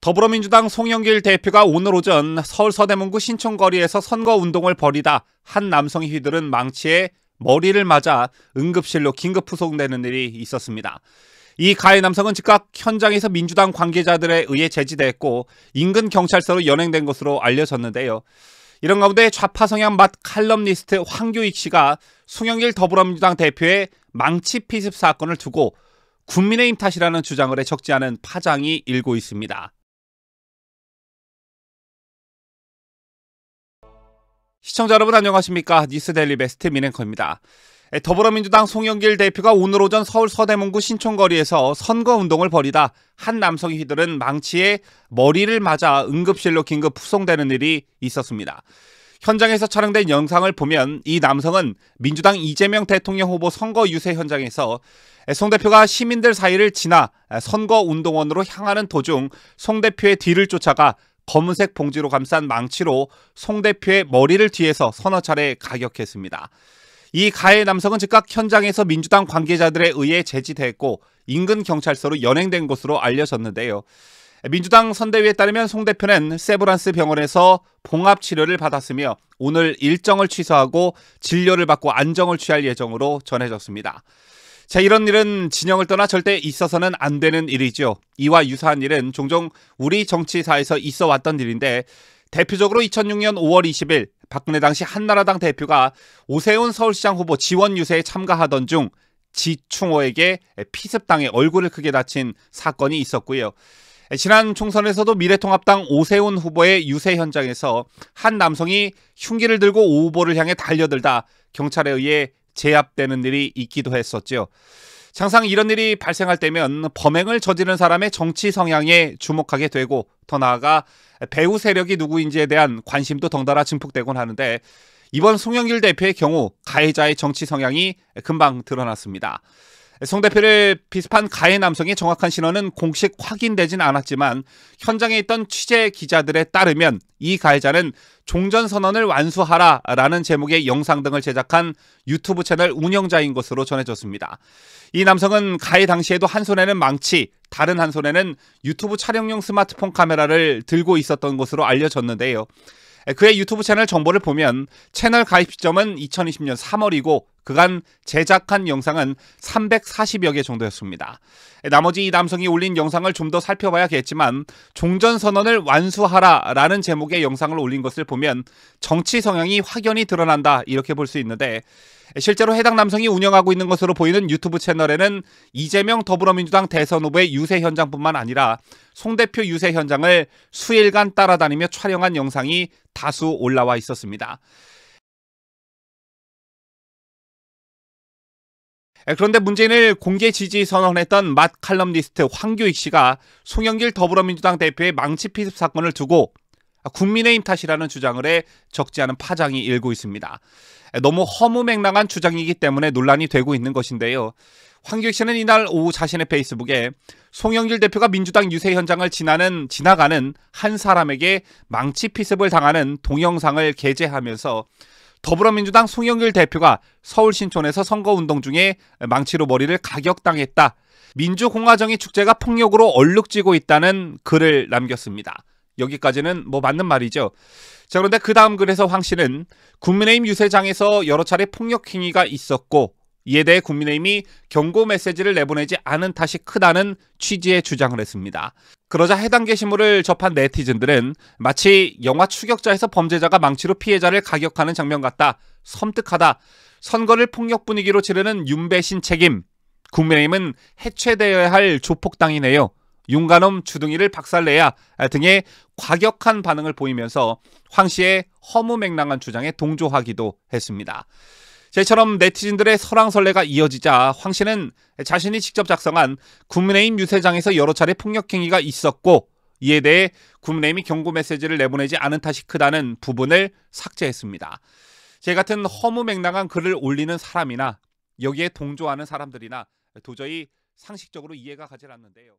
더불어민주당 송영길 대표가 오늘 오전 서울 서대문구 신촌거리에서 선거운동을 벌이다 한 남성이 휘두른 망치에 머리를 맞아 응급실로 긴급 후송되는 일이 있었습니다. 이 가해 남성은 즉각 현장에서 민주당 관계자들에 의해 제지됐고 인근 경찰서로 연행된 것으로 알려졌는데요. 이런 가운데 좌파 성향 맛 칼럼니스트 황교익 씨가 송영길 더불어민주당 대표의 망치 피습 사건을 두고 국민의힘 탓이라는 주장을 해 적지 않은 파장이 일고 있습니다. 시청자 여러분 안녕하십니까? 뉴스데일리 베스트 민앵커입니다. 더불어민주당 송영길 대표가 오늘 오전 서울 서대문구 신촌거리에서 선거운동을 벌이다 한 남성이 휘두른 망치에 머리를 맞아 응급실로 긴급 후송되는 일이 있었습니다. 현장에서 촬영된 영상을 보면 이 남성은 민주당 이재명 대통령 후보 선거 유세 현장에서 송 대표가 시민들 사이를 지나 선거운동원으로 향하는 도중 송 대표의 뒤를 쫓아가 검은색 봉지로 감싼 망치로 송 대표의 머리를 뒤에서 서너 차례 가격했습니다. 이 가해 남성은 즉각 현장에서 민주당 관계자들에 의해 제지됐고 인근 경찰서로 연행된 것으로 알려졌는데요. 민주당 선대위에 따르면 송 대표는 세브란스 병원에서 봉합 치료를 받았으며 오늘 일정을 취소하고 진료를 받고 안정을 취할 예정으로 전해졌습니다. 자, 이런 일은 진영을 떠나 절대 있어서는 안 되는 일이죠. 이와 유사한 일은 종종 우리 정치사에서 있어 왔던 일인데 대표적으로 2006년 5월 20일 박근혜 당시 한나라당 대표가 오세훈 서울시장 후보 지원 유세에 참가하던 중 지충호에게 피습당해 얼굴을 크게 다친 사건이 있었고요. 지난 총선에서도 미래통합당 오세훈 후보의 유세 현장에서 한 남성이 흉기를 들고 오 후보를 향해 달려들다 경찰에 의해 제압되는 일이 있기도 했었죠. 항상 이런 일이 발생할 때면 범행을 저지른 사람의 정치 성향에 주목하게 되고 더 나아가 배후 세력이 누구인지에 대한 관심도 덩달아 증폭되곤 하는데 이번 송영길 대표의 경우 가해자의 정치 성향이 금방 드러났습니다. 송 대표를 비습한 가해 남성의 정확한 신원은 공식 확인되진 않았지만 현장에 있던 취재 기자들에 따르면 이 가해자는 종전선언을 완수하라라는 제목의 영상 등을 제작한 유튜브 채널 운영자인 것으로 전해졌습니다. 이 남성은 가해 당시에도 한 손에는 망치, 다른 한 손에는 유튜브 촬영용 스마트폰 카메라를 들고 있었던 것으로 알려졌는데요. 그의 유튜브 채널 정보를 보면 채널 가입 시점은 2020년 3월이고 그간 제작한 영상은 340여 개 정도였습니다. 나머지 이 남성이 올린 영상을 좀 더 살펴봐야겠지만 종전선언을 완수하라라는 제목의 영상을 올린 것을 보면 정치 성향이 확연히 드러난다 이렇게 볼 수 있는데 실제로 해당 남성이 운영하고 있는 것으로 보이는 유튜브 채널에는 이재명 더불어민주당 대선 후보의 유세 현장뿐만 아니라 송 대표 유세 현장을 수일간 따라다니며 촬영한 영상이 다수 올라와 있었습니다. 그런데 문재인을 공개 지지 선언했던 맛 칼럼니스트 황교익 씨가 송영길 더불어민주당 대표의 망치 피습 사건을 두고 국민의힘 탓이라는 주장을 해 적지 않은 파장이 일고 있습니다. 너무 허무맹랑한 주장이기 때문에 논란이 되고 있는 것인데요. 황교익 씨는 이날 오후 자신의 페이스북에 송영길 대표가 민주당 유세 현장을 지나가는 한 사람에게 망치 피습을 당하는 동영상을 게재하면서 더불어민주당 송영길 대표가 서울 신촌에서 선거운동 중에 망치로 머리를 가격당했다. 민주공화정의 축제가 폭력으로 얼룩지고 있다는 글을 남겼습니다. 여기까지는 맞는 말이죠. 자, 그런데 그 다음 글에서 황 씨는 국민의힘 유세장에서 여러 차례 폭력 행위가 있었고 이에 대해 국민의힘이 경고 메시지를 내보내지 않은 탓이 크다는 취지의 주장을 했습니다. 그러자 해당 게시물을 접한 네티즌들은 마치 영화 추격자에서 범죄자가 망치로 피해자를 가격하는 장면 같다. 섬뜩하다. 선거를 폭력 분위기로 치르는 윤배신 책임. 국민의힘은 해체되어야 할 조폭당이네요. 윤가놈 주둥이를 박살내야 등의 과격한 반응을 보이면서 황 씨의 허무맹랑한 주장에 동조하기도 했습니다. 이처럼 네티즌들의 설왕설래가 이어지자 황 씨는 자신이 직접 작성한 국민의힘 유세장에서 여러 차례 폭력행위가 있었고 이에 대해 국민의힘이 경고 메시지를 내보내지 않은 탓이 크다는 부분을 삭제했습니다. 제 같은 허무맹랑한 글을 올리는 사람이나 여기에 동조하는 사람들이나 도저히 상식적으로 이해가 가지 않는데요.